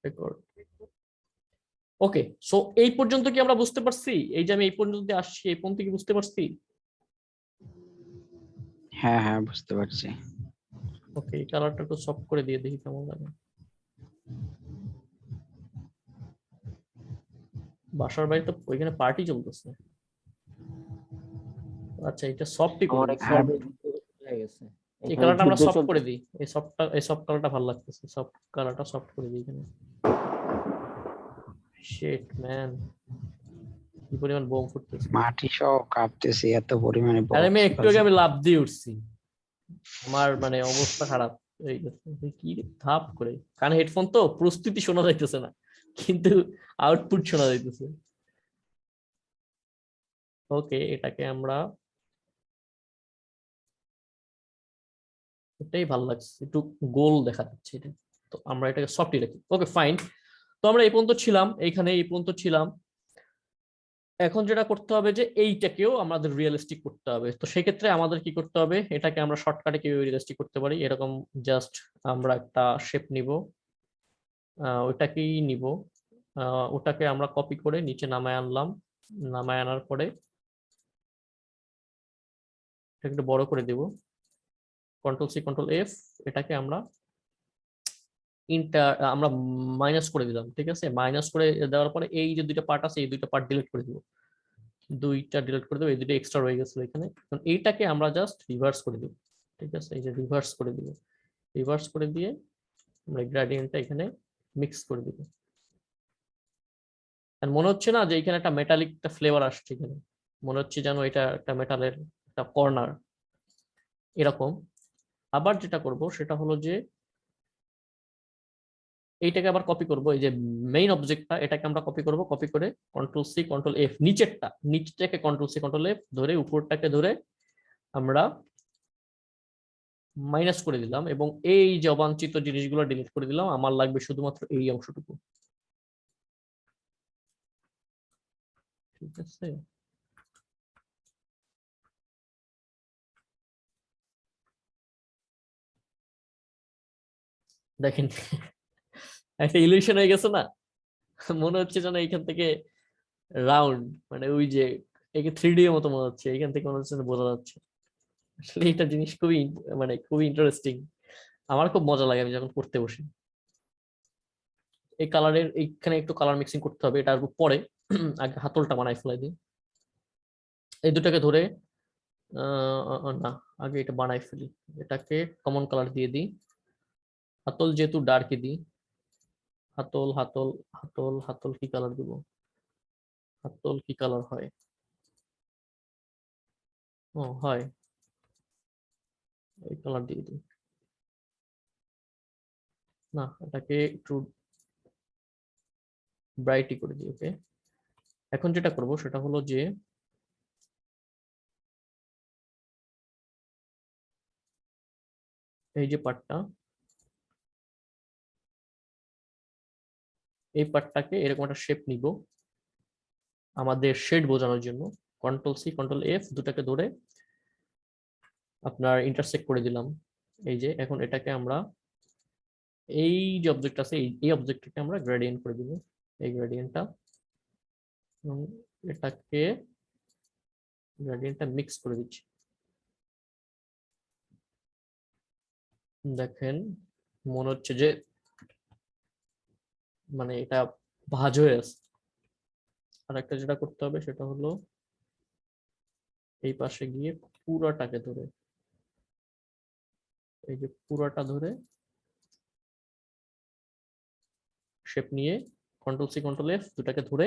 Record. ওকে, so এই পর্যন্ত কি আমরা বুঝতে পারছি? এই যে আমি এই পর্যন্ত আসছি, এই পর্যন্ত কি বুঝতে পারছি? হ্যাঁ হ্যাঁ বুঝতে পারছি। ওকে, এই কালারটা একটু সফট করে দিয়ে দেখি কেমন লাগে। বাসার বাড়ি তো ওইখানে পার্টি চলতেছে। আচ্ছা, এটা সফটই করে দিই। হ্যাঁ, এই কালারটা আমরা সফট করে দিই। এই সফট কালারটা ভালো লাগতেছে। সফট কালারটা সফট করে দিই এখানে। শিট ম্যান, কি পরিমাণ বোম ফুটতেছে। মাটি সহ কাঁপতেছে, এত পরিমাণে আরে আমি বক্স একটু আগে বাজে। আমি লাফ দিয়ে উঠছি, আমার মানে অবস্থা খারাপ হয়ে গেছে। কি রে, ধাপ করে কানে হেডফোন তো প্রস্তুতি শোনা যাইতেছে না, কিন্তু আউটপুট শোনা যাইতেছে। ওকে, এটাকে আমরা, এটাই ভালো লাগছে, একটু গোল দেখা যাচ্ছে এটা। তো আমরা এটাকে সফটই রাখি। Okay fine. তো আমরা এই পর্যন্ত ছিলাম, এইখানে এই পর্যন্ত ছিলাম। এখন যেটা করতে হবে যে এইটাকেও আমাদের রিয়েলিস্টিক করতে হবে। তো সেক্ষেত্রে আমাদের কি করতে হবে, এটাকে আমরা শর্টকাটে কিভাবে রিয়েলিস্টিক করতে পারি, এরকম জাস্ট আমরা একটা শেপ নিব, ওইটাকেই নিব, ওটাকে আমরা কপি করে নিচে নামায় আনলাম। নামায় আনার পরে এটা একটু বড় করে দেব, কন্ট্রোল সি কন্ট্রোল এফ, এটাকে আমরা আমরা মাইনাস করে দিলাম। ঠিক আছে, মাইনাস করে দেওয়ার পরে এই যে দুইটা পার্ট আছে, এই দুইটা পার্ট ডিলিট করে দিব, দুইটা ডিলিট করে দেবো, এই দুটো এক্সট্রা রয়ে গেছিল এখানে। এখন এইটাকে আমরা জাস্ট রিভার্স করে দেব। ঠিক আছে, এই যে রিভার্স করে দিব, রিভার্স করে দিয়ে আমরা গ্রেডিয়েন্টটা এখানে মিক্স করে দিব। আর মনে হচ্ছে না যে এখানে একটা মেটালিক একটা ফ্লেভার আসছে, এখানে মনে হচ্ছে যেন এটা একটা মেটালের একটা কর্নার এরকম। আবার যেটা করব সেটা হলো যে এইটাকে আবার কপি করব, এই যে মেইন অবজেক্টটা, এটাকে আমরা কপি করব, কপি করে কন্ট্রোল সি কন্ট্রোল এফ, নিচটাকে কন্ট্রোল সি কন্ট্রোল এফ ধরে উপরটাকে ধরে আমরা মাইনাস করে দিলাম, এবং এই যে অবাঞ্ছিত জিনিসগুলো ডিলিট করে দিলাম। আমার লাগবে শুধুমাত্র এই অংশটুকু। ঠিক আছে, দেখেন একটা ইলিউশন হয়ে গেছে না? মনে হচ্ছে যেন এইখান থেকে রাউন্ড, মানে ওই যে একে 3D এর মতো মনে হচ্ছে, এইখান থেকে মনে হচ্ছে বোঝা যাচ্ছে। আসলে এটা জিনিস খুবই মানে খুবই ইন্টারেস্টিং, আমার খুব মজা লাগে আমি যখন পড়তে বসি। এই কালারের এইখানে একটু কালার মিক্সিং করতে হবে, এটার পরে আগে হাতলটা বানাই ফেলাই দিই, এই দুটাকে ধরে না, আগে এটা বানাই ফেলি, এটাকে কমন কালার দিয়ে দিই। হাতল যেহেতু ডার্কে দিই, হাতল হাতল হাতল হাতল কি কালার দিব, হাতল কি কালার হয়, ও হয় এই কালার দিয়ে দিই। না, এটাকে একটু ব্রাইটই করে দিই। ওকে, এখন যেটা করব সেটা হলো যে এই যে পার্টটা, এই পার্টটাকে এরকম একটা শেপ নিব আমাদের শেড বোঝানোর জন্য। কন্ট্রোল সি কন্ট্রোল এফ দুটাকে ধরে আপনার ইন্টারসেক্ট করে দিলাম। এই যে এখন এটাকে আমরা, এই যে অবজেক্ট আছে এই অবজেক্টটাকে আমরা গ্রেডিয়েন্ট করে দিব, এই গ্রেডিয়েন্টটা, এবং এটাকে গ্রেডিয়েন্টটা মিক্স করে দিচ্ছি। দেখেন মনে হচ্ছে যে মানে এটা ভাঁজ হয়ে আছে। আর একটা যেটা করতে হবে সেটা হলো এই পাশে গিয়ে পুরাটাকে ধরে, এই যে পুরাটা ধরে শেপ নিয়ে কন্ট্রোল সি কন্ট্রোল এফ দুটাকে ধরে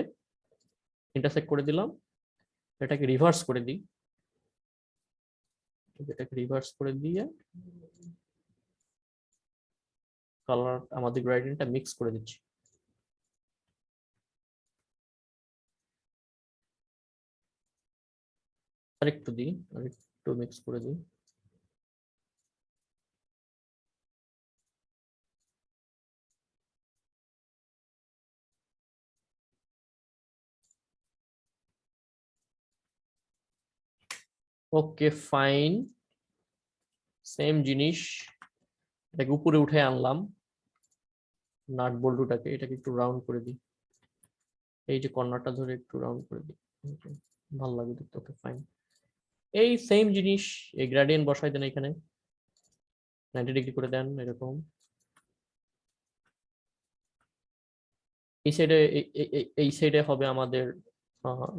ইন্টারসেক্ট করে দিলাম। এটাকে রিভার্স করে দিই, এটাকে রিভার্স করে দিয়ে কালার আমাদের গ্রেডিয়েন্টটা মিক্স করে দিচ্ছি। আরেকটু দিই, আরেকটু মিক্স করে দিই। ওকে ফাইন, সেম জিনিস, এটাকে উপরে উঠে আনলাম, নাট বল্টুটাকে এটাকে একটু রাউন্ড করে দিই, এই যে কর্নারটা ধরে একটু রাউন্ড করে দিই, ভালো লাগে দেখতে। ওকে ফাইন, এই সেম জিনিস এই গ্রেডিয়েন্ট বসাই দেন এখানে, 90 ডিগ্রি করে দেন এরকম। এই সাইডে এই সাইডে হবে আমাদের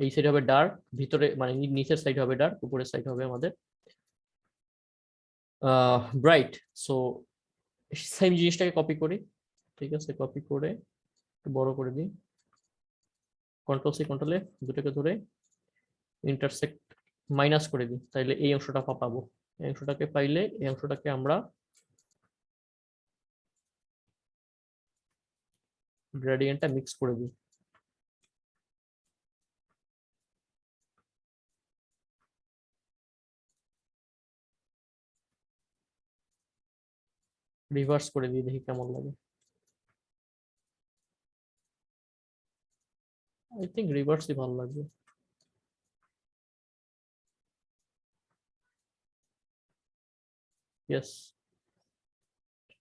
এই সাইড হবে ডার্ক, ভিতরে মানে নিচের সাইড হবে ডার্ক, উপরের সাইড হবে আমাদের ব্রাইট। সো সেম জিনিসটাকে কপি করি, ঠিক আছে, কপি করে একটু বড় করে দিই, কন্ট্রোল সি কন্ট্রোল এফ দুটোকে ধরে ইন্টারসেক্ট মাইনাস করে দিই, তাইলে এই অংশটা পাবো। এই অংশটাকে পাইলে এই অংশটাকে আমরা গ্রেডিয়েন্টটা মিক্স করে দিই। রিভার্স করে দিই, দেখি কেমন লাগে। আই থিঙ্ক রিভার্সই ভালো লাগবে। ইয়েস,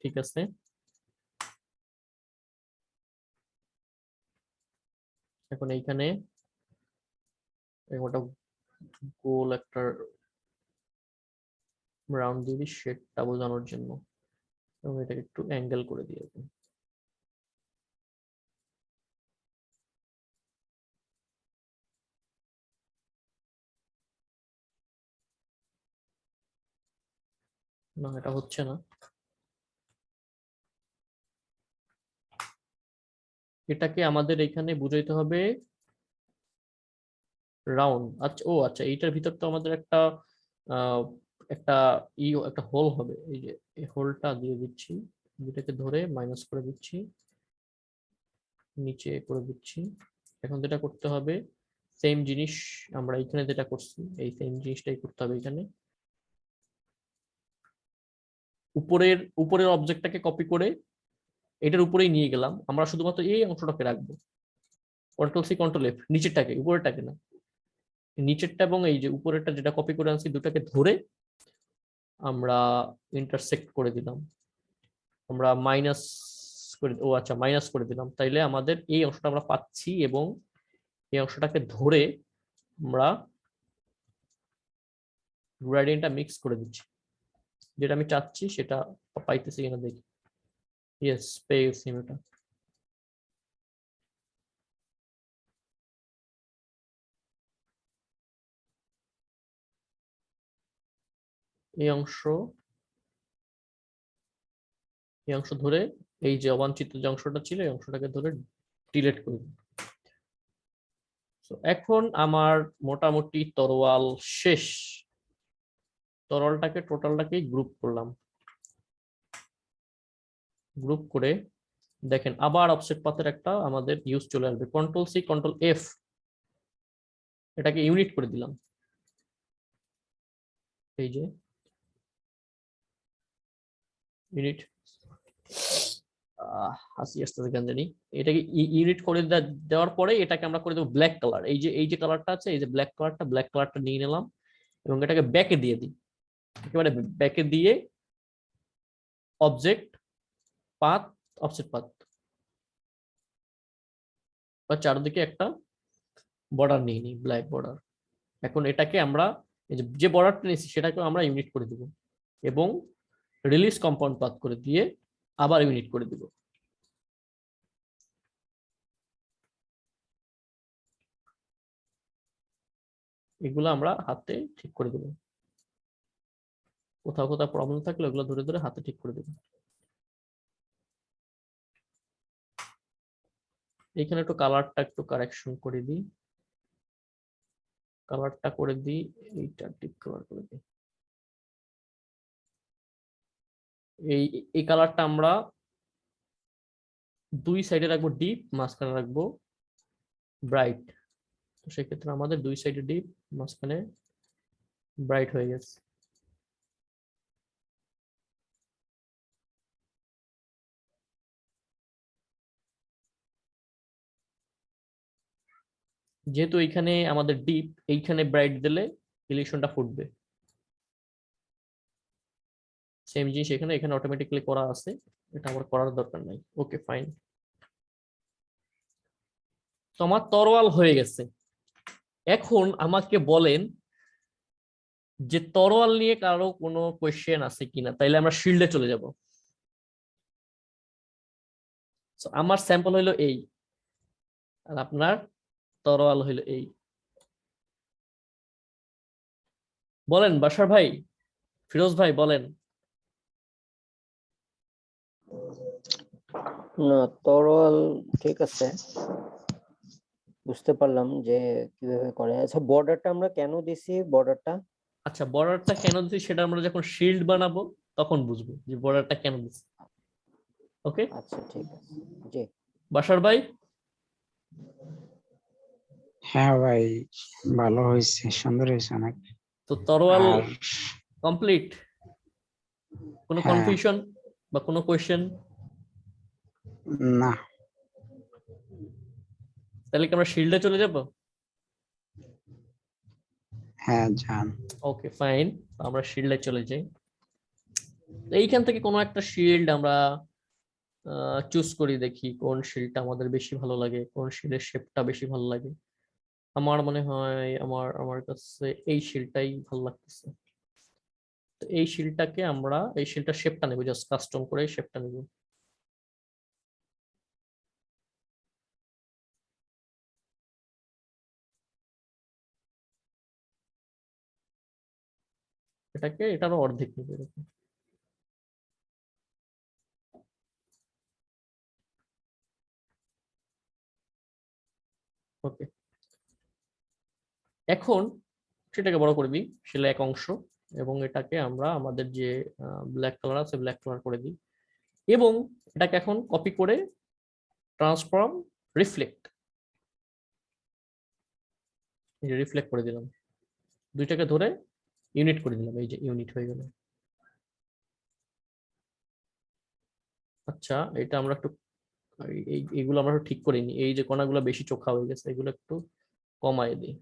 ঠিক আছে। এখন এইখানে ওটা গোল একটা রাউন্ড দিয়ে দিই শেডটা বোঝানোর জন্য, এবং এটাকে একটু অ্যাঙ্গেল করে দিয়ে দিই। না, এটা হচ্ছে না। এটাকে আমাদের এখানে বুঝাইতে হবে রাউন্ড। আচ্ছা, ও আচ্ছা, এইটার ভিতর তো আমাদের একটা আহ, একটা একটা হোল হবে, এই যে এই হোলটা দিয়ে দিচ্ছি, দুটাকে ধরে মাইনাস করে দিচ্ছি, নিচে করে দিচ্ছি। এখন যেটা করতে হবে সেম জিনিস আমরা এখানে যেটা করছি, এই সেম জিনিসটাই করতে হবে এখানে। উপরের উপরের অবজেক্টটাকে কপি করে এটার উপরেই নিয়ে গেলাম, আমরা শুধুমাত্র এই অংশটাকে রাখবো, কন্ট্রোল সি কন্ট্রোল এফ, নিচেরটাকে, উপরেরটাকে না। নিচেরটা এবং এই যে উপরেরটা যেটা কপি করে আনছি দুটাকে ধরে আমরা ইন্টারসেক্ট করে দিলাম, আমরা মাইনাস করে, ও আচ্ছা মাইনাস করে দিলাম, তাইলে আমাদের এই অংশটা আমরা পাচ্ছি, এবং এই অংশটাকে ধরে আমরা গ্রেডিয়েন্টটা মিক্স করে দিচ্ছি, যেটা আমি চাচ্ছি সেটা পাইতেছি কিনা দেখি। ইয়েস, পেয়ে গেছি এটা। এই অংশ এই অংশ ধরে এই যে অবাঞ্ছিত যে অংশটা ছিল এই অংশটাকে ধরে ডিলিট করে দিই। এখন আমার মোটামুটি তরোয়াল শেষ। তরলটাকে টোটালটাকে গ্রুপ করলাম, গ্রুপ করে দেখেন আবার অফসেট পাথের একটা আমাদের ইউজ চলে আসবে, কন্ট্রোল সি কন্ট্রোল এফ, এটাকে ইউনিট করে দিলাম, এই যে ইউনিট, হাসি আসতেছে কেন জানি। এটাকে ইউনিট করে দেওয়ার পরে এটাকে আমরা করে দেবো ব্ল্যাক কালার, এই যে কালারটা আছে, এই যে ব্ল্যাক কালারটা নিয়ে নিলাম এবং এটাকে ব্যাকে দিয়ে দিই, একেবারে ব্যাকে দিয়ে অবজেক্ট পাথ, অফসেট পাথ, বা চারদিকে একটা বর্ডার নিয়ে নিই, ব্ল্যাক বর্ডার। এখন এটাকে আমরা এই যে বর্ডারটা নিয়েছি সেটাকে আমরা ইউনিট করে দিব, এবং রিলিজ কম্পাউন্ড পাথ করে দিয়ে আবার ইউনিট করে দিব। এগুলো আমরা হাতে ঠিক করে দেবো, কোথাও কোথাও প্রবলেম থাকলে ওগুলো ধরে ধরে হাতে ঠিক করে দেবো। এখানে একটু কালারটা একটু কারেকশন করে দিই, কালারটা করে দিই, এইটা ডিপ কালার করে দিই। এই এই কালারটা আমরা দুই সাইডে রাখবো ডিপ, মাঝখানে রাখবো ব্রাইট। তো সেক্ষেত্রে আমাদের দুই সাইডে ডিপ, মাঝখানে ব্রাইট হয়ে গেছে। যেহেতু এইখানে আমাদের ডিপ, এইখানে ব্রাইট দিলে ইলিউশনটা ফুটবে। সেম জিনিস এখানে এখানে অটোমেটিক্যালি করা আছে, এটা আমার করার দরকার নাই। ওকে ফাইন, তো আমার তরোয়াল হয়ে গেছে। এখন আমাকে বলেন যে তরোয়াল নিয়ে কারো কোনো কোয়েশ্চেন আছে কিনা, তাইলে আমরা শিল্ডে চলে যাব। আমার স্যাম্পল হইলো এই, আর আপনার তরোয়াল হইলো এই। বলেন বাশার ভাই, ফিরোজ ভাই বলেন। না, তরোয়াল ঠিক আছে, বুঝতে পারলাম যে কিভাবে করে। আচ্ছা, বর্ডারটা আমরা কেন দিছি? বর্ডারটা আচ্ছা, বর্ডারটা কেন দিচ্ছি সেটা আমরা যখন শিল্ড বানাবো তখন বুঝবো যে বর্ডারটা কেন দিচ্ছি। ওকে, আচ্ছা ঠিক আছে। জি, বাশার ভাই। হ্যাঁ ভাই, ভালো হয়েছে, সুন্দর হয়েছে অনেক। তো তরোয়াল আর কমপ্লিট, কোনো হ্যাঁ, কনফিউশন বা কোনো কোয়েশ্চেন? না, তাহলে কি আমরা শিল্ডে চলে যাব? হ্যাঁ যান। ওকে ফাইন, আমরা শিল্ডে চলে যাই। এইখান থেকে কোনো একটা শিল্ড আমরা চুজ করি, দেখি কোন শিল্ডটা আমাদের বেশি ভালো লাগে, কোন শিল্ডের শেপটা বেশি ভালো লাগে। আমার মনে হয় আমার আমার কাছে এই শিল্ডটাই ভালো লাগতেছে। তো এই শিল্ডটাকে আমরা, এই শিল্ডটার শেপটা নেব, জাস্ট কাস্টম করে শেপটা নেব। এটাকে এটারও অর্ধেক নেব এরকম। ওকে, এখন সেটাকে বড় করে দিই, সেটা এক অংশ, এবং এটাকে আমরা আমাদের যে ব্ল্যাক কালার আছে ব্ল্যাক কালার করে দিই, এবং এটাকে এখন কপি করে ট্রান্সফর্ম রিফ্লেক্ট, রিফ্লেক্ট করে দিলাম। দুইটাকে ধরে ইউনিট করে দিলাম, এই যে ইউনিট হয়ে গেল। আচ্ছা, এটা আমরা একটু এইগুলো আমরা একটু ঠিক করে নিই। এই যে কণাগুলো বেশি চোখা হয়ে গেছে, এগুলো একটু কমায় দিই,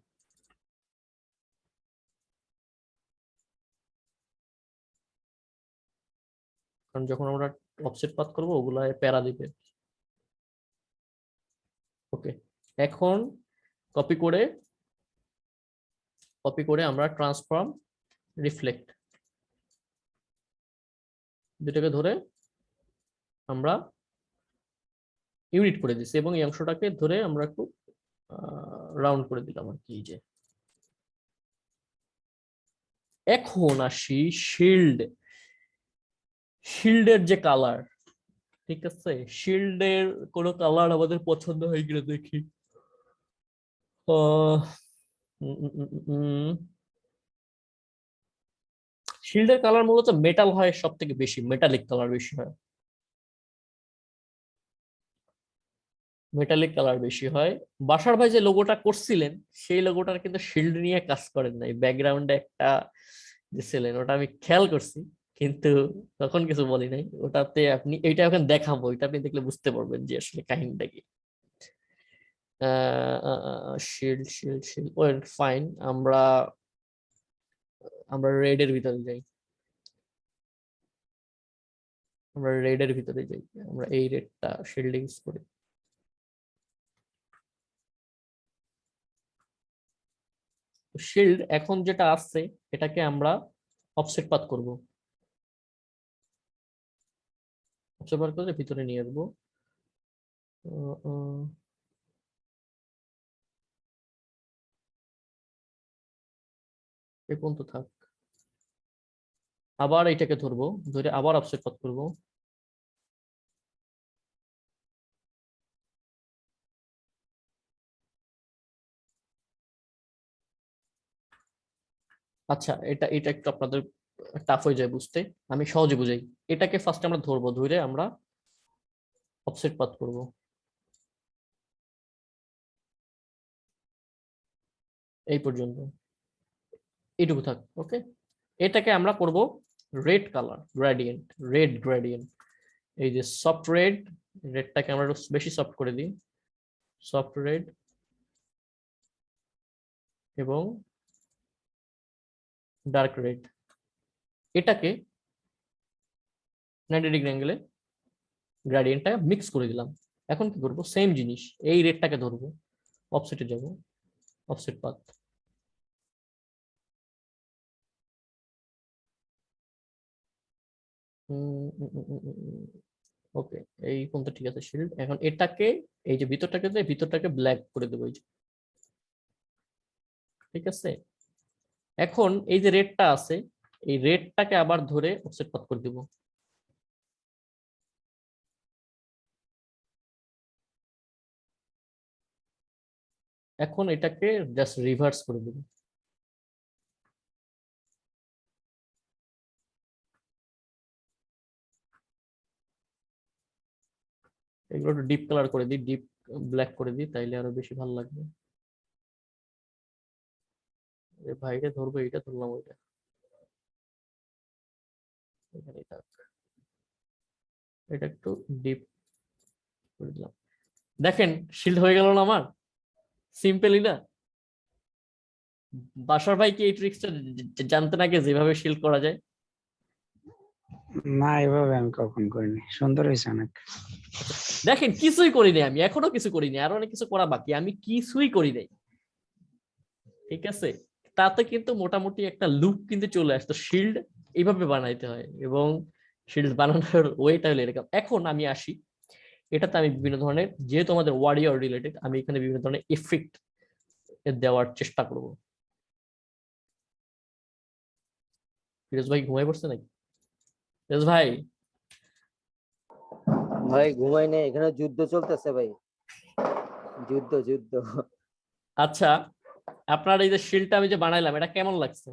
কারণ যখন আমরা অফসেট পাথ করবো ওগুলা প্যারা দিবে। ওকে, এখন কপি করে আমরা ট্রান্সফর্ম রিফ্লেক্ট দুটাকে ধরে আমরা ইউনিট করে দিচ্ছি, এবং এই অংশটাকে ধরে আমরা একটু রাউন্ড করে দিলাম আর কি। যে এখন আসি শিল্ড, শিল্ডের যে কালার, ঠিক আছে, শিল্ডের কোন কালার আমাদের পছন্দ হয়ে গেলে দেখি। শিল্ডের কালার মূলত মেটাল হয়, সব থেকে বেশি মেটালিক কালার বেশি হয়, মেটালিক কালার বেশি হয়। বাসার ভাই যে লোগোটা করছিলেন সেই লোগোটার কিন্তু শিল্ড নিয়ে কাজ করেন নাই, ব্যাকগ্রাউন্ডে একটা দিছিলেন, ওটা আমি খেয়াল করছি, কিন্তু তখন কিছু বলি নাই। ওটাতে আপনি এইটা এখন দেখাবো, এটা আপনি দেখলে বুঝতে পারবেন যে আসলে কাহিনীটা কি। Shield shield shield, well fine, আমরা আমরা রেড এর ভিতরে যাই, আমরা রেড এর ভিতরে যাই, আমরা এই রেডটা শিল্ড ইউজ করি। শিল্ড এখন যেটা আছে এটাকে আমরা অফসেট পাথ করব, অফসেট পাথ করে ভিতরে নিয়ে আসবো। এ পর্যন্ত থাক, আবার এটাকে ধরবো, ধরে আবার অফসেট পাথ করব। আচ্ছা, এটা এটা একটু আপনাদের টাফ হয়ে যায় বুঝতে, আমি সহজে বুঝাই। এটাকে ফার্স্ট আমরা ধরবো, ধরে আমরা অফসেট পাথ করব, এই পর্যন্ত, এইটুকু থাক। ওকে, এটাকে আমরা করব red colour gradient, red gradient, এই যে সফট রেড, রেডটাকে আমরা একটু বেশি সফট করে দিই, সফট রেড, এবং ডার্ক রেড। এটাকে 90 ডিগ্রি অ্যাঙ্গেলে গ্রেডিয়েন্টটা মিক্স করে দিলাম। এখন কি করব, সেম জিনিস, এই রেডটাকে ধরবো, অফসেটে যাব, অফসেট পাথ, ওকে, এই পর্যন্ত ঠিক আছে শিল্ড। এখন এটাকে, এই যে ভিতরটাকে ব্ল্যাক করে দেবো, এই যে, ঠিক আছে। এখন এই যে রেডটা আছে, এই রেডটাকে আবার ধরে অফসেট পাথ করে দিব। এখন এটাকে জাস্ট রিভার্স করে দিব। এগুলো একটু ডিপ কালার করে দিই, ডিপ ব্ল্যাক করে দিই, তাইলে আরো বেশি ভালো লাগবে। ভাইরে ধরবো, এটা ধরলাম, ওইটা এখানেই থাক। এটা একটু ডিপ করে দিলাম। দেখেন শিল্ড হয়ে গেল না আমার, সিম্পলি না? বাসার ভাই কি এই ট্রিক্সটা জানতেন আগে, যেভাবে শিল্ড করা যায়? না, এভাবে আমি কখন করিনি, সুন্দর হয়েছে অনেক। দেখেন কিছুই করিনি আমি, এখনো কিছু করিনি, আরো অনেক কিছু করা বাকি, আমি কিছুই করি নাই, ঠিক আছে। তাতে কিন্তু মোটামুটি একটা লুক কিন্তু চলে আসতো। শিল্ড এইভাবে বানাইতে হয়, এবং শিল্ড বানানোর ওয়েটা হলো এরকম। এখন আমি আসি, এটাতে আমি বিভিন্ন ধরনের, যেহেতু আমাদের ওয়ারিয়র রিলেটেড, আমি এখানে বিভিন্ন ধরনের এফেক্ট দেওয়ার চেষ্টা করব। ফিরোজ ভাই ঘুমাই পড়ছে নাকি? ফিরোজ ভাই, ভাই ঘুমাই নেই, এখানে যুদ্ধ চলতেছে ভাই, যুদ্ধ যুদ্ধ। আচ্ছা, আপনার এই যে শিল্ডটা আমি যে বানাইলাম, এটা কেমন লাগছে?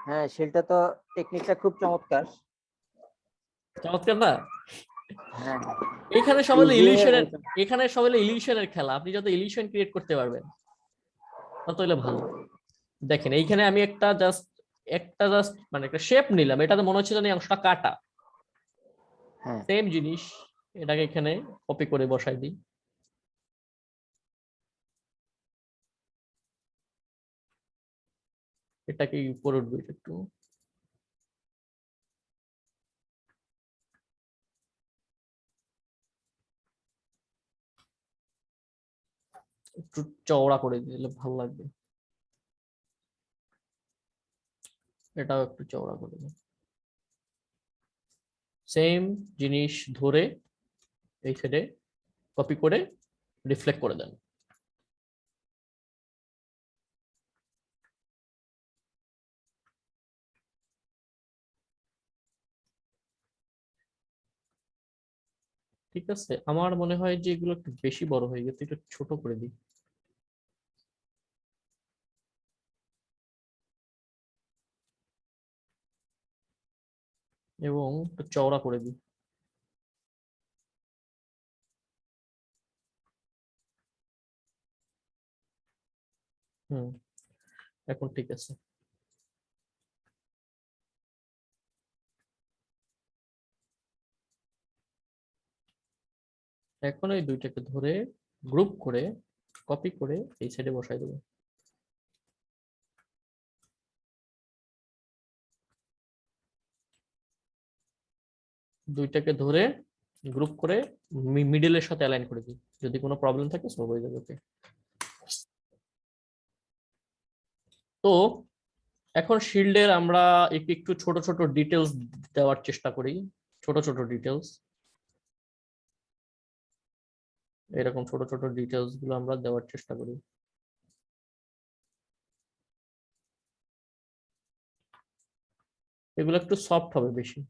হ্যাঁ, শিলটা তো টেকনিকটা খুব চমৎকার। চমৎকার না? হ্যাঁ, এখানে সব হলো ইজি ইলিউশনের, এন্ড এখানে সব হলো ইলিউশনের খেলা। আপনি যত ইলিউশন ক্রিয়েট করতে পারবেন তত হলে ভালো। দেখেন এইখানে আমি একটা জাস্ট মানে একটা শেপ নিলাম, এটাতে মনে হচ্ছে যেন এই অংশটা কাটা। হ্যাঁ, সেম জিনিস, এটাকে এখানে কপি করে বসাই দিই। এটাকে উপরে উঠবে একটু, একটু চওড়া করে দিলে ভালো লাগবে। এটাও একটু চওড়া করে দিই। সেম জিনিস ধরে এই সাইডে কপি করে রিফ্লেক্ট করে দেন। ঠিক আছে, আমার মনে হয় যে এগুলো একটু বেশি বড় হয়ে গেছে, একটু ছোট করে দিই, এবং একটু চওড়া করে দিই। হুম, এখন ঠিক আছে। এখন এই দুইটাকে ধরে গ্রুপ করে কপি করে এই সাইডে বসাই দেবো। দুইটাকে ধরে গ্রুপ করে মিডলের সাথে অ্যালাইন করে দিই, যদি কোনো প্রবলেম থাকে সলভ হয়ে যাবে। ওকে, তো এখন শিল্ডের আমরা একটু একটু ছোট ছোট ডিটেলস দেওয়ার চেষ্টা করি। ছোট ছোট ডিটেলস, এরকম ছোট ছোট ডিটেলস গুলো আমরা দেওয়ার চেষ্টা করি। এগুলো একটু সফট হবে বেশি।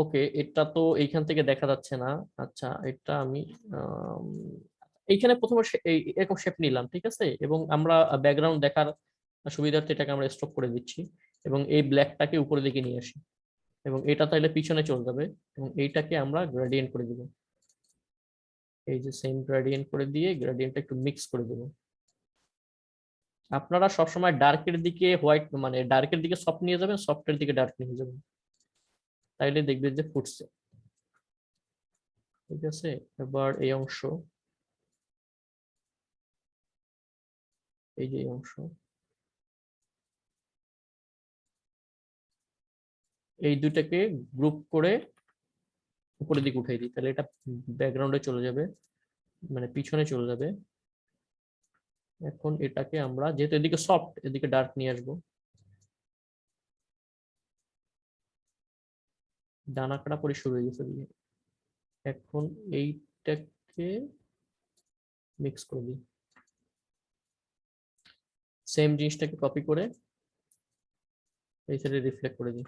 ওকে, এটা তো এইখান থেকে দেখা যাচ্ছে না। আচ্ছা, এটা আমি আম, এইখানে প্রথমে এরকম শেপ নিলাম, ঠিক আছে, এবং আমরা ব্যাকগ্রাউন্ড দেখার সুবিধার্থে এটাকে আমরা স্টপ করে দিচ্ছি, এবং এই ব্ল্যাকটাকে উপরের দিকে নিয়ে আসি, এবং এটা তাইলে পিছনে চলে যাবে, এবং এইটাকে আমরা গ্রেডিয়েন্ট করে দিব। এই যে সেম গ্রেডিয়েন্ট করে দিয়ে গ্রেডিয়েন্টটা একটু মিক্স করে দেব। আপনারা সবসময় ডার্কের দিকে হোয়াইট, মানে ডার্কের দিকে সফট নিয়ে যাবেন, সফটের দিকে ডার্ক নিয়ে যাবেন, তাইলে দেখবেন যে ফুটছে। ঠিক আছে, এবার এই অংশ, এই যে এই অংশ, এই দুইটাকে গ্রুপ করে উপরের দিকে উঠাই দিই, তাহলে এটা ব্যাকগ্রাউন্ডে চলে যাবে, মানে পিছনে চলে যাবে। এখন এটাকে আমরা যেহেতু এদিকে সফট, এদিকে ডার্ক নিয়ে আসবো। ডানা কাটা পরে শুরু হয়ে গেছে দিয়ে। এখন এইটাকে মিক্স করে দিই, সেম জিনিসটাকে কপি করে এই সাইডে রিফ্লেক্ট করে দিই।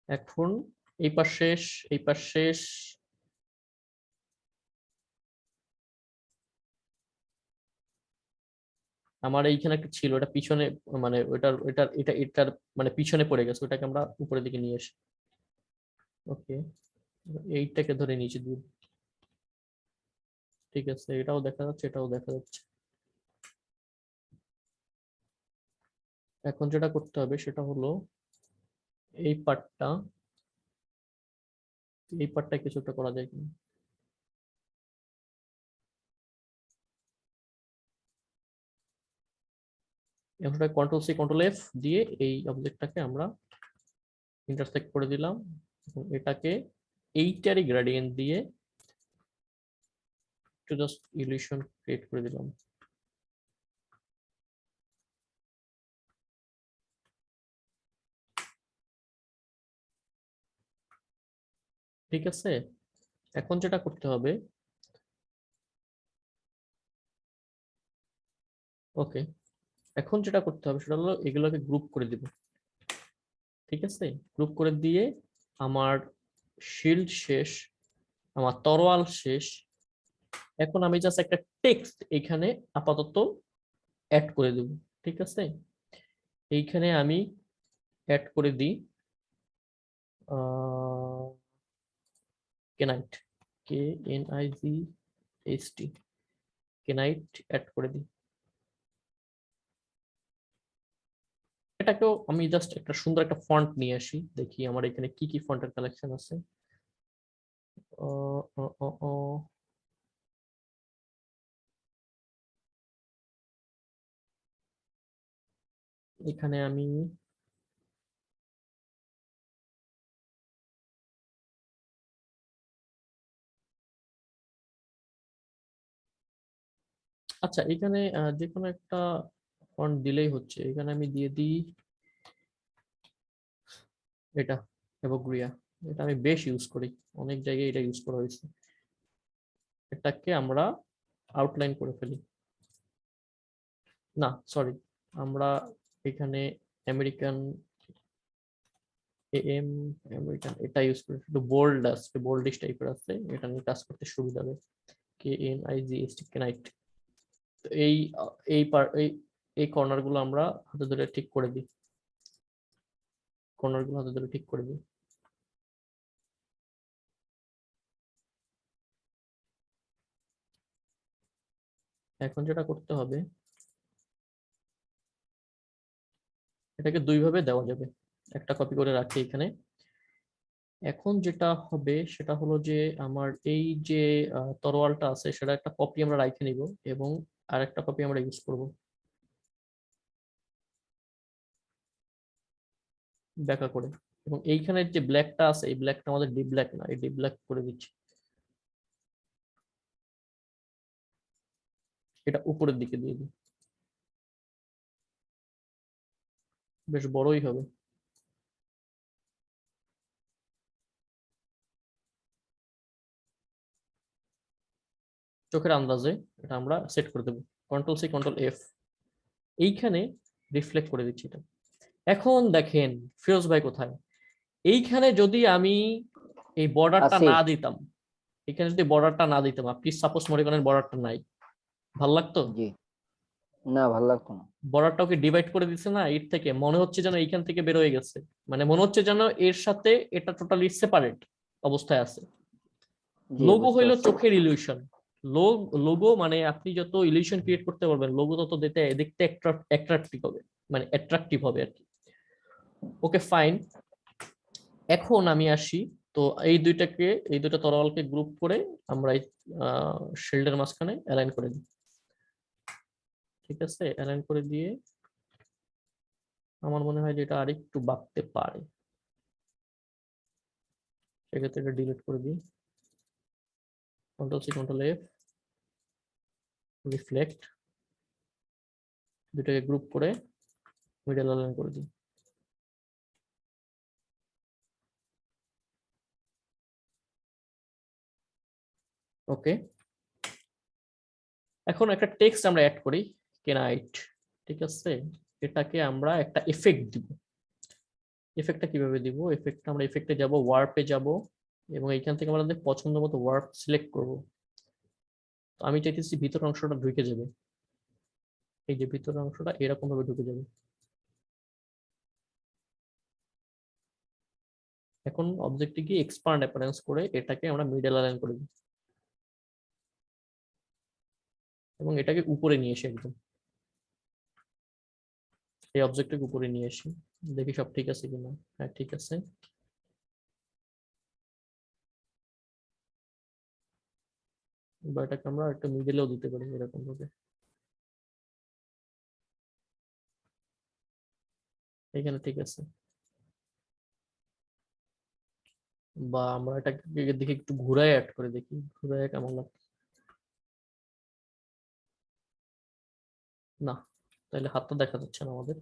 এখন এই পাশ শেষ, এই পাশ শেষ। আমার এইখানে একটা ছিল, এটা পিছনে, মানে এটার মানে পিছনে পড়ে গেছে, ওটাকে আমরা উপরের দিকে নিয়ে আসি। ওকে, এইটাকে ধরে নিচে দিই। ঠিক আছে, এটাও দেখা যাচ্ছে, এটাও দেখা যাচ্ছে। এখন যেটা করতে হবে সেটা হলো এই পার্টটা, এই পার্টটা কিছুটা করা যায় কিনা। আমরা কন্ট্রোল সি কন্ট্রোল এফ দিয়ে এই অবজেক্টটাকে আমরা ইন্টারসেক্ট করে দিলাম, এবং এটাকে এইটারই গ্রেডিয়েন্ট দিয়ে একটু জাস্ট ইলিউশন ক্রিয়েট করে দিলাম। ঠিক আছে, এখন যেটা করতে হবে, ওকে, এখন যেটা করতে হবে সেটা হলো এগুলোকে গ্রুপ করে দিব। ঠিক আছে, গ্রুপ করে দিয়ে আমার শিল্ড শেষ, আমার তরোয়াল শেষ। এখন আমি জাস্ট একটা টেক্সট এখানে আপাতত অ্যাড করে দেব। ঠিক আছে, এইখানে আমি অ্যাড করে দিই কেনাইট, KNIGHT, কেনাইট অ্যাড করে দিই। এটাকেও আমি জাস্ট একটা সুন্দর একটা ফন্ট নিয়ে আসি, দেখি আমার এখানে কি কি ফন্টের কালেকশন আছে। এখানে আমি আচ্ছা, এখানে যে কোনো একটা ফন্ট দিলেই হচ্ছে। এখানে আমি দিয়ে দিই এটা, এভোগ্রিয়া। এটা আমি বেশ ইউজ করি, অনেক জায়গায় এটা ইউজ করা হয়েছে। এটাকে আমরা আউটলাইন করে ফেলি, না সরি, আমরা এখানে আমেরিকান এম, আমেরিকান এটা ইউজ করি, একটু বোল্ড আছে, বোল্ডিশ টাইপের আছে, এটা নিয়ে কাজ করতে সুবিধা হবে। KNIGHT, কেনাইট। তো এই এই এই কর্নার গুলো আমরা হাতে ধরে ঠিক করে দিই, কর্নার গুলো হাতে ধরে ঠিক করে দিই। এখন যেটা করতে হবে, এটাকে দুই ভাবে দেওয়া যাবে, একটা কপি করে রাখি এখানে। এখন যেটা হবে সেটা হলো যে আমার এই যে তরোয়ালটা আছে সেটা একটা কপি আমরা রাখে নিব, এবং আরেকটা কপি আমরা ইউজ করব ব্যাকা করে। এবং এইখানে যে ব্ল্যাকটা আছে, এই ব্ল্যাকটা আমাদের ডিপ ব্ল্যাক না, এই ডিপ ব্ল্যাক করে দিচ্ছি, এটা উপরের দিকে দিয়ে দিই, বেশ বড়ই হবে। চোখের আন্দাজে এটা আমরা সেট করে দেবো, কন্ট্রোল সি কন্ট্রোল এফ, এইখানে রিফ্লেক্ট করে দিচ্ছি এটা। এখন দেখেন ফিরোজ ভাই কোথায়, এইখানে যদি আমি এই বর্ডারটা আসি। না দিতাম, এখানে যদি বর্ডারটা না দিতাম, আপনি সাপোজ মনে করেন বর্ডারটা নাই, ভাল লাগতো? জি, না ভালো লাগতো না। বর্ডারটাকে ডিভাইড করে দিচ্ছে না, এর থেকে মনে হচ্ছে যেন এইখান থেকে বের হয়ে গেছে, মানে মনে হচ্ছে যেন এর সাথে এটা টোটালি সেপারেট অবস্থায় আছে। জি, লোগো বুঝতে হইলো পারছি। চোখের ইলিউশন। লোগো মানে আপনি যত ইলিউশন ক্রিয়েট করতে পারবেন, লোগো তত দেখতে অ্যাট্রাকটিভ হবে, মানে অ্যাট্রাকটিভ হবে আর কি। ওকে ফাইন, এখন আমি আসি তো এই দুইটা তরোয়ালকে গ্রুপ করে আমরা এই শিল্ডের মাঝখানে অ্যালাইন করে দিই। ঠিক আছে, অ্যালাইন করে দিয়ে আমার মনে হয় যে এটা আরেকটু বাড়তে পারে, সেক্ষেত্রে এটা ডিলিট করে দিই। Ctrl+C Ctrl+F, রিফ্লেক্ট, দুটাকে গ্রুপ করে মিডল অ্যালাইন করে দিই। ওকে, এখন একটা টেক্সট আমরা অ্যাড করি, কেনাইট। ঠিক আছে, এটাকে আমরা একটা এফেক্ট দিব। এফেক্টটা কিভাবে দিব? এফেক্টটা আমরা এফেক্টে যাব, ওয়ার্পে যাব, এবং এইখান থেকে আমাদের পছন্দ মতো ওয়ার্প সিলেক্ট করব। তো আমি চাইতেছি ভিতরের অংশটা ঢুকে যাবে, এই যে ভিতরের অংশটা এরকম ভাবে ঢুকে যাবে। এখন অবজেক্টে গিয়ে এক্সপান্ড অ্যাপারেন্স করে এটাকে আমরা মিডল অ্যালাইন করে দিই এবং এটাকে উপরে নিয়ে এসে একদম এই অবজেক্টটাকে উপরে নিয়ে আসি, দেখি সব ঠিক আছে কিনা। হ্যাঁ, ঠিক আছে। বা এটাকে আমরা একটা মিডলেও দিতে পারি এরকম ভাবে, এখানে ঠিক আছে। বা আমরা এটাকে দেখি একটু ঘুরায় অ্যাড করে দেখি, ঘুরায় কেমন লাগে। না, তাহলে হাতটা দেখা যাচ্ছে না আমাদের।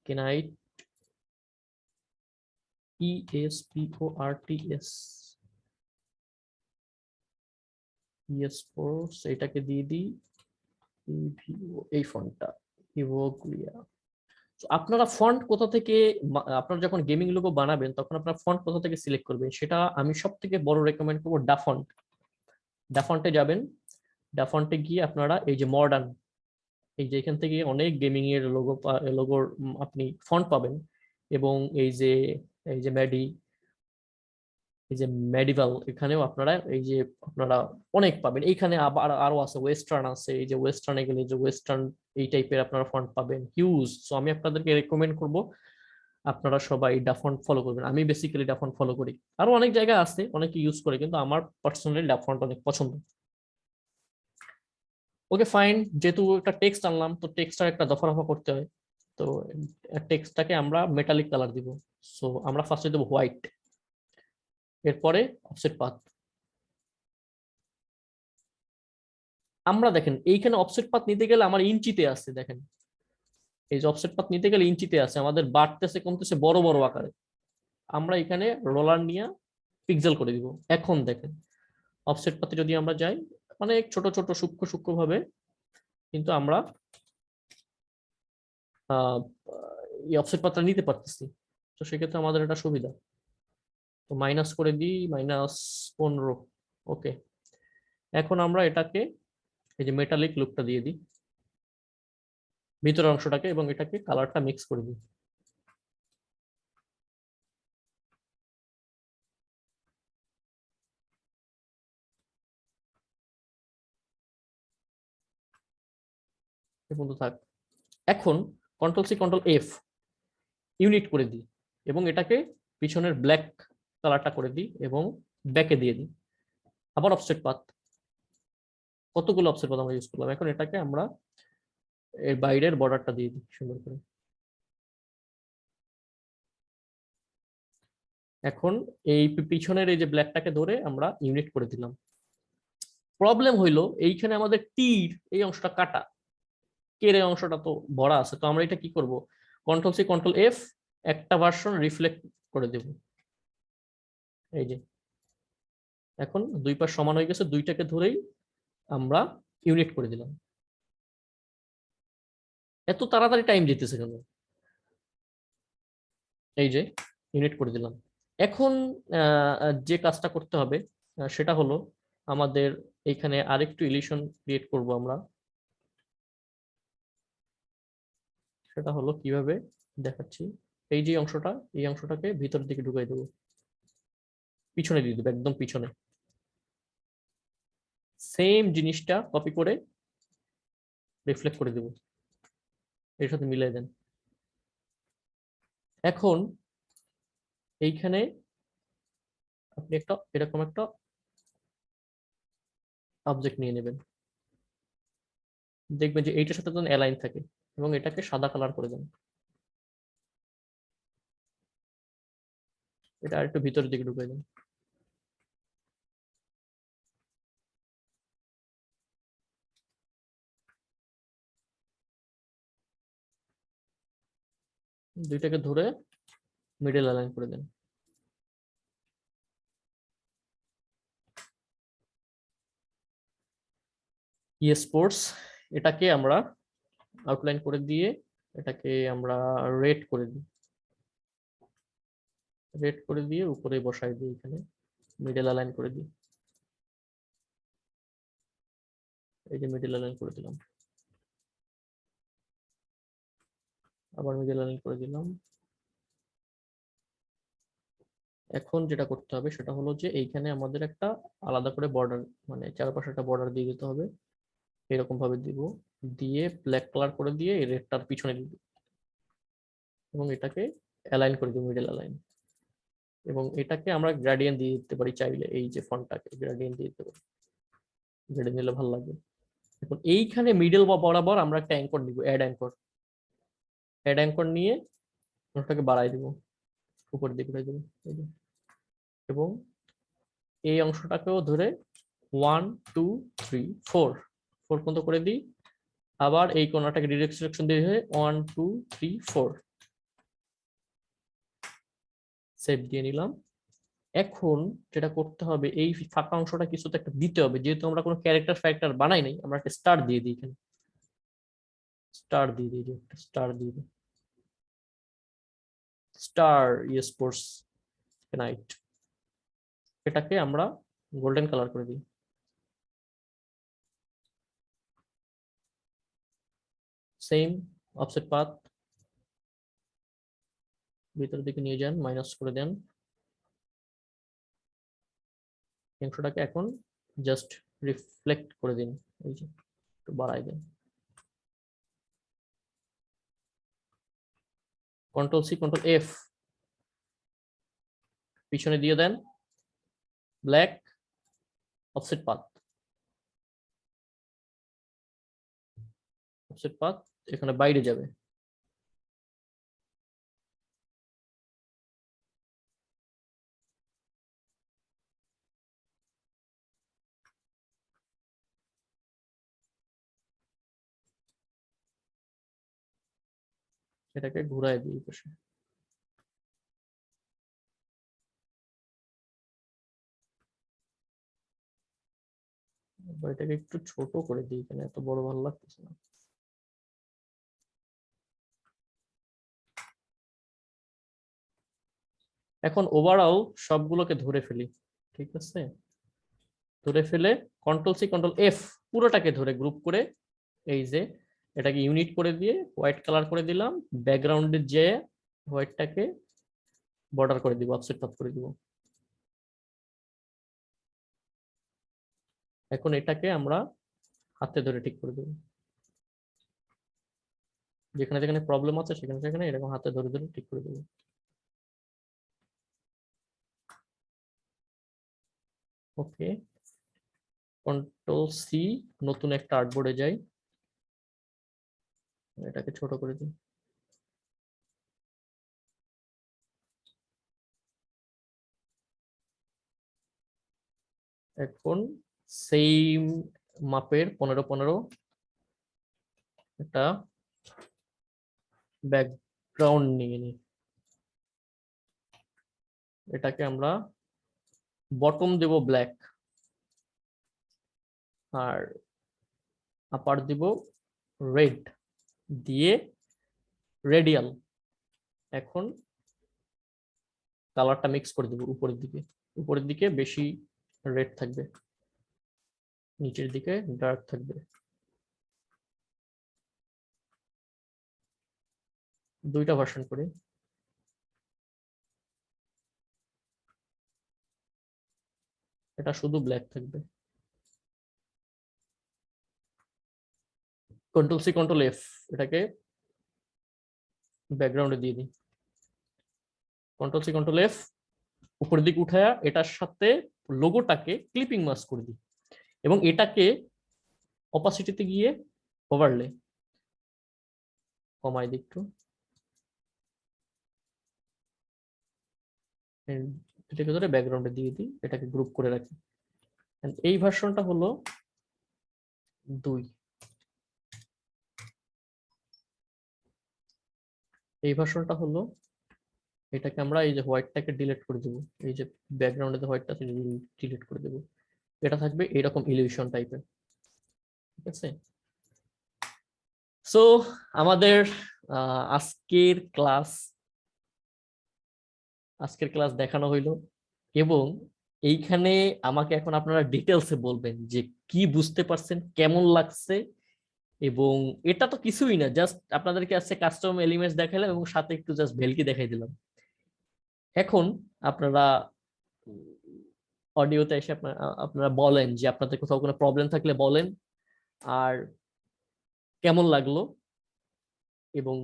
কেনাইট ESPORTS ESPORTS এটাকে দিয়ে দিই এই ফন্টটা ইভোগুলিয়া। আপনারা ফন্ট কোথা থেকে, আপনারা যখন গেমিং লোগো বানাবেন তখন আপনারা ফন্ট কোথা থেকে সিলেক্ট করবেন, সেটা আমি সব থেকে বড় রেকমেন্ড করবো ডাফন্ট। ডাফন্টে যাবেন, ডাফন্টে গিয়ে আপনারা এই যে মডার্ন, এই যে এখান থেকে অনেক গেমিং এর লোগোর আপনি ফন্ট পাবেন। এবং এই যে মেডিভাল, এখানেও আপনারা এই যে আপনারা অনেক পাবেন। এইখানে আবার আরো আছে, ওয়েস্টার্ন আছে, এই যে ওয়েস্টার্নে গেলে যে ওয়েস্টার্ন এই টাইপের আপনারা ফন্ট পাবেন হিউজ। সো আমি আপনাদেরকে রেকমেন্ড করব আপনারা সবাই ডাফন্ট ফলো করবেন। আমি বেসিক্যালি ডাফন্ট ফলো করি, আরো অনেক জায়গা আছে অনেকে ইউজ করে, কিন্তু আমার পার্সোনালি ডাফন্ট অনেক পছন্দ। ওকে ফাইন, যেহেতু একটা টেক্সট আনলাম তো টেক্সটটার একটা দফা রফা করতে হয়, তো টেক্সটটাকে আমরা মেটালিক কালার দিব। সো আমরা ফার্স্টে দেবো হোয়াইট, এরপরে অফসেট পাথ। আমরা দেখেন এইখানে অফসেট পাথ নিতে গেলে আমার ইঞ্চিতে আছে, দেখেন এই যে অফসেট পাথ নিতে গেলে ইঞ্চিতে আছে, আমাদের বাড়তেছে কমতেছে বড় বড় আকারে। আমরা এখানে রোলার নিয়ে পিক্সেল করে দিব। এখন দেখেন অফসেট পাথে যদি আমরা যাই, অনেক ছোট ছোট সূক্ষ্ম সূক্ষ্ম ভাবে কিন্তু আমরা এই অফসেট পাথটা নিতে পারতেছি। তো সেক্ষেত্রে আমাদের এটা সুবিধা। তো মাইনাস করে দিই, -15। ওকে, এখন আমরা এটাকে এই যে মেটালিক লুকটা দিয়ে দিই ভিতরের অংশটাকে, এবং এটাকে কালারটা মিক্স করে দিই। এ পর্যন্ত থাক। এখন Ctrl+C Ctrl+F ইউনিট করে দিই এবং এটাকে পিছনের ব্ল্যাক কালারটা করে দিই এবং ব্যাকে দিয়ে দিই। আবার অফসেট পাথ, কতগুলো অফসেট পাথ আমরা ইউজ করলাম। এখন এটাকে আমরা এর বাইরের বর্ডারটা দিয়ে দিই সুন্দর করে। এখন এই পিছনের এই যে ব্ল্যাকটাকে ধরে আমরা ইউনিট করে দিলাম। প্রবলেম হইলো এইখানে আমাদের টির এই অংশটা কাটা, কের এই অংশটা তো ভরা আছে। তো আমরা এটা কি করব, Ctrl+C Ctrl+F একটা ভার্সন রিফ্লেক্ট করে দেব। এই যে এখন দুই পাশ সমান হয়ে গেছে, দুইটাকে ধরেই আমরা ইউনিট করে দিলাম। এত তাড়াতাড়ি টাইম যেতেছে কেন? এই যে ইউনিট করে দিলাম। এখন যে কাজটা করতে হবে সেটা হলো আমাদের এখানে আরেকটু ইলিউশন ক্রিয়েট করব আমরা। সেটা হলো কিভাবে দেখাচ্ছি, এই যে অংশটা, এই অংশটাকে ভিতর দিকে ঢুকাই দেবো, পিছনে দিয়ে দেবো, একদম পিছনে। সেম জিনিসটা কপি করে রিফ্লেক্ট করে দেবো, এর সাথে মিলাই দেন। এখন এইখানে আপনি একটা এরকম একটা অবজেক্ট নিয়ে নেবেন, দেখবেন যে এইটার সাথে যেন অ্যালাইন থাকে এবং এটাকে সাদা কালার করে দেন। এটা আরেকটু ভিতরের দিকে ঢুকিয়ে দেন। দুইটাকে ধরে মিডল অ্যালাইন করে দেন। স্পোর্টস এটাকে আমরা আউটলাইন করে দিয়ে এটাকে আমরা রেড করে দিই, রেড করে দিয়ে উপরে বসাই দিই, এখানে মিডল অ্যালাইন করে দিই। এই যে মিডল অ্যালাইন করে দিলাম, আবার মিডল অ্যালাইন করে দিলাম। এখন যেটা করতে হবে সেটা হলো যে এইখানে আমাদের একটা আলাদা করে বর্ডার, মানে চারপাশে একটা বর্ডার দিয়ে দিতে হবে। এরকম ভাবে দিব, দিয়ে ব্ল্যাক কালার করে দিয়ে এই রেডটার পিছনে দিব এবং এটাকে অ্যালাইন করে দিব, মিডল অ্যালাইন। এবং এটাকে আমরা গ্রেডিয়েন্ট দিয়ে দিতে পারি চাইলে, এই যে ফন্টটাকে গ্রেডিয়েন্ট দিয়ে দিতে পারি, গ্রেডিয়েন্ট দিলে ভালো লাগবে। এখন এইখানে মিডল বা বরাবর আমরা একটা অ্যাঙ্কর নিব, অ্যাড অ্যাঙ্কর। অ্যাড অ্যাঙ্কর নিয়ে ওটাকে বাড়াই দিব, উপরের দিকে দেবো এই যে। এবং এই অংশটাকেও ধরে 1 2 3 4 পর্যন্ত করে দিই। আবার এই কোণাটাকে ডিরেক্ট সিলেকশন দিয়ে 1 2 3 4 সেভ দিয়ে নিলাম। এখন যেটা করতে হবে, এই ফাঁকা অংশটা কিছু তো একটা দিতে হবে, যেহেতু আমরা কোনো ক্যারেক্টার ফ্যাক্টর বানাই নাই, আমরা একটা স্টার দিয়ে দিই, এখানে স্টার দিয়ে দিই, একটা স্টার দিয়ে দিই, স্টার স্পোর্টস নাইট। এটাকে আমরা গোল্ডেন কালার করে দিই। সেম অফসেট পাথ ভিতরের দিকে নিয়ে যান, মাইনাস করে দেন। অংশটাকে এখন জাস্ট রিফ্লেক্ট করে দিন, এই যে একটু বাড়াই দেন। কন্ট্রোল সি কন্ট্রোল এফ, পিছনে দিয়ে দেন black offset path. Offset path এখানে বাইরে যাবে। এটাকে ঘুরায় দিই পাশে। এটাকে একটু ছোট করে দিই, এখানে এত বড় ভালো লাগতেছে না। এখন ওভারঅল সবগুলোকে ধরে ফেলি, ঠিক আছে? ধরে ফেলে কন্ট্রোল সি কন্ট্রোল এফ পুরোটাকে ধরে গ্রুপ করে এই যে এটাকে ইউনিট করে দিয়ে হোয়াইট কালার করে দিলাম। ব্যাকগ্রাউন্ডে যে হোয়াইটটাকে বর্ডার করে দিব, অফসেট পাথ করে দিব। এখন এটাকে আমরা হাতে ধরে ঠিক করে দেব, যেখানে যেখানে প্রবলেম আছে সেখানে সেখানে এরকম হাতে ধরে ধরে ঠিক করে দেব। ওকে, কন্ট্রোল সি, নতুন একটা আর্টবোর্ডে যাই, এটাকে ছোট করে দিই। এখন সেম মাপের 15 একটা ব্যাকগ্রাউন্ড নিয়ে নিই। এটাকে আমরা বটম দেব ব্ল্যাক, আর আপার দিব রেড দিয়ে রেডিয়াল। এখন কালারটা মিক্স করে দেব উপরের দিকে, উপরের দিকে বেশি রেড থাকবে, নিচের দিকে ডার্ক থাকবে। দুইটা ভার্সন করি। এটা শুধু ব্ল্যাক থাকবে। কন্ট্রোল সি কন্ট্রোল এফ, এটাকে ব্যাকগ্রাউন্ডে দিয়ে দিই। কন্ট্রোল সি কন্ট্রোল এফ, উপরের দিকে উঠায়া এটার সাথে লোগোটাকে ক্লিপিং মাস্ক করে দিই, এবং এটাকে অপাসিটিতে গিয়ে ওভারলে কমাই দিই একটু, এটাকে ধরে ব্যাকগ্রাউন্ডে দিয়ে দিই, এটাকে গ্রুপ করে রাখি। এই ভার্সনটা হলো 2, এই ভার্সনটা হলো, এটাকে আমরা এই যে হোয়াইটটাকে ডিলিট করে দেবো, এই যে ব্যাকগ্রাউন্ডে যে হোয়াইটটা আছে ডিলিট করে দেবো, এটা থাকবে এরকম ইলিউশন টাইপের, ঠিক আছে। সো আমাদের আজকের ক্লাস দেখানো হইলো, এবং এইখানে আমাকে এখন আপনারা ডিটেলসে বলবেন যে কি বুঝতে পারছেন, কেমন লাগছে। এবং এটা তো কিছুই না, জাস্ট আপনাদেরকে আজকে কাস্টম এলিমেন্টস দেখাইলাম এবং সাথে একটু জাস্ট ভেলকি দেখাই দিলাম। এখন আপনারা অডিওতে এসে আপনারা বলেন যে আপনাদের কোথাও কোনো প্রবলেম থাকলে বলেন, আর কেমন লাগলো এবং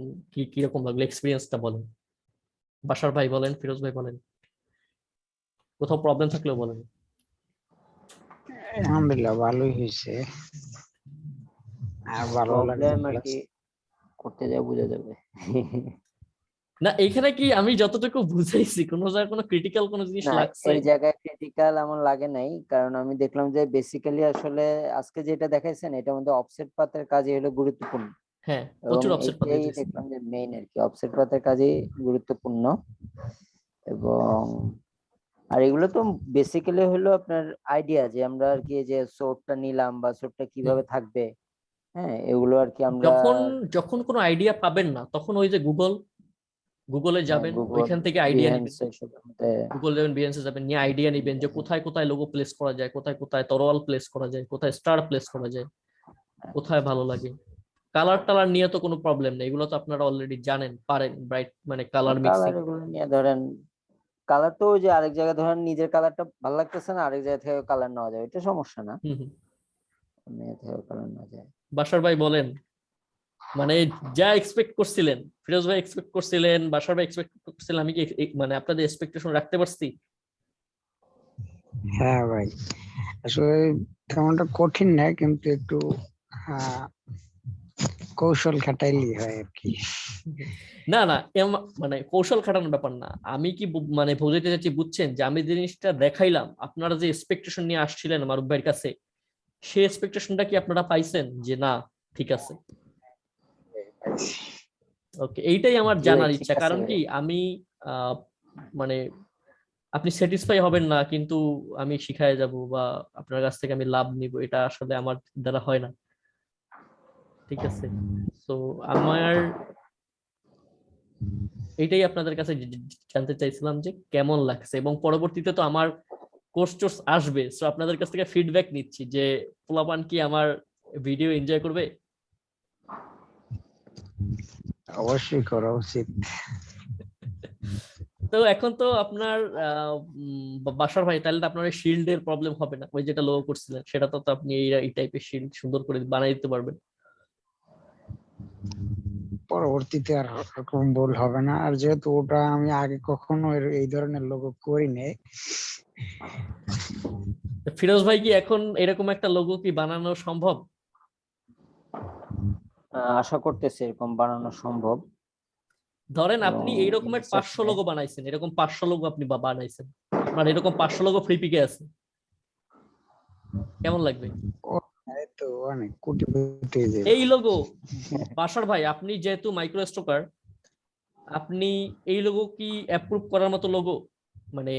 কিরকম লাগলো এক্সপিরিয়েন্সটা বলেন। বাশার ভাই বলেন, ফিরোজ ভাই বলেন, কোথাও প্রবলেম থাকলেও বলেন। আলহামদুলিল্লাহ ভালোই হয়েছে, আর ভালো প্রবলেম আর লাগছে। কি করতে যা বোঝা যাবে। না এখানে কি আমি যতটুকু বুঝাইছি কোনো জায়গায় কোনো ক্রিটিক্যাল কোনো জিনিস না, লাগছে? এই জায়গায় ক্রিটিক্যাল এমন লাগে নাই, কারণ আমি দেখলাম যে বেসিক্যালি আসলে আজকে যেটা দেখাইছেন এটার মধ্যে অফসেট পাতের কাজই হলো গুরুত্বপূর্ণ, হ্যাঁ, এবং প্রচুর অফসেট পাতে এইটাই দেখলাম যে মেইন আর কি, অফসেট পাতের কাজই গুরুত্বপূর্ণ। এবং আর এগুলো তো বেসিক্যালি হলো আপনার আইডিয়া, যে আমরা আর কি যে সোর্টটা নিলাম বা সোর্টটা কিভাবে থাকবে, হ্যাঁ এগুলো আর কি আমরা যখন কোনো আইডিয়া পাবেন না তখন ওই যে গুগলে যাবেন, গুগল, ওইখান থেকে আইডিয়া নেবেন, বিহেন্স এসবের মধ্যে গুগল যাবেন, বিএনসি যাবেন, নিয়ে আইডিয়া নেবেন যে কোথায় কোথায় লোগো প্লেস করা যায়, কোথায় কোথায় তরোয়াল প্লেস করা যায়, কোথায় স্টার প্লেস করা যায়, কোথায় ভালো লাগে। কালার টালার নিয়ে তো কোনো প্রবলেম নেই, এগুলো তো আপনারা অলরেডি জানেন, পারেন, ব্রাইট মানে কালার মিক্সিং। কালার এগুলো নিয়ে ধরেন কালার তো ওই যে আরেক জায়গায় ধরেন নিজের কালারটা ভালো লাগতেছে না, আরেক জায়গা থেকে কালার নেওয়া যায়, এটা সমস্যা না, নিয়ে থেকে কালার নেওয়া যায়। বাশার ভাই বলেন, মানে যা এক্সপেক্ট করছিলেন, ফিরোজ ভাই এক্সপেক্ট করছিলেন, বাশার ভাই এক্সপেক্ট করছিলেন, আমি কি মানে আপনাদের এক্সপেকটেশন রাখতে পারছি? হ্যাঁ ভাই, আসলে তেমনটা কঠিন না, কিন্তু একটু আহ, কৌশল খাটাইলেই হয় আর কি। না না, মানে কৌশল খাটানোর ব্যাপার না, আমি কি মানে বোঝাতে চাচ্ছি বুঝছেন, যে আমি জিনিসটা দেখাইলাম, আপনারা যে এক্সপেকটেশন নিয়ে আসছিলেন মারুফ ভাইয়ের কাছে, সেই এক্সপেকটেশনটা কি আপনারা পাইছেন যে না ঠিক আছে? ওকে, এইটাই আমার জি ভাই, জানার ঠিক ইচ্ছা, আছে কারণ ভাই। কি আমি মানে আপনি স্যাটিসফাই হবেন না কিন্তু আমি শিখায় যাব বা আপনার কাছ থেকে আমি লাভ নিব, এটা আসলে আমার দ্বারা হয় না, ঠিক আছে। তো আমার এটাই আপনাদের কাছে জানতে চাইছিলাম যে কেমন লাগছে, এবং পরবর্তীতে তো আমার কোর্স টোর্স আসবে, সো আপনাদের কাছ থেকে ফিডব্যাক নিচ্ছি যে পোলাপান কি আমার ভিডিও এনজয় করবে। অবশ্যই করা উচিত। তো এখন তো আপনার বাসার ভাই, তাহলে তো আপনার শিল্ডের প্রবলেম হবে না, ওই যেটা লোগো করছিলেন সেটা তো আপনি এই টাইপের শিল্ড সুন্দর করে বানিয়ে দিতে পারবেন। পরবর্তীতে আর ওরকম ভুল হবে না, আর যেহেতু ওটা আমি আগে কখনো এই ধরনের লোগো করিনি। ফিরোজ ভাই কি এখন এরকম একটা লোগো কি বানানো সম্ভব? আশা করতেছি এরকম বানানো সম্ভব। ধরেন এবং আপনি এইরকমের ইচ্ছা 500 আছে। লোগো বানাইছেন, এরকম 500 লোগো আপনি বানাইছেন, আপনার এরকম 500 লোগো ফ্রি পিকে আছে, কেমন লাগবে? এই তো অনেক কোটিপতি হয়ে যাবে। এই লোগো বাসার ভাই, আপনি যেহেতু মাইক্রো স্টকার, আপনি এই লোগো কি অ্যাপ্রুভ করার মতো লোগো, মানে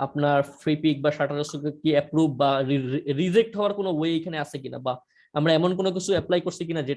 আপনার ফ্রি পিক বা শাটার স্টক কি অ্যাপ্রুভ বা রিজেক্ট হওয়ার কোনো ওয়ে এখানে আছে কিনা, বা আমরা এমন কোনো কিছু অ্যাপ্লাই করছি কিনা যেটা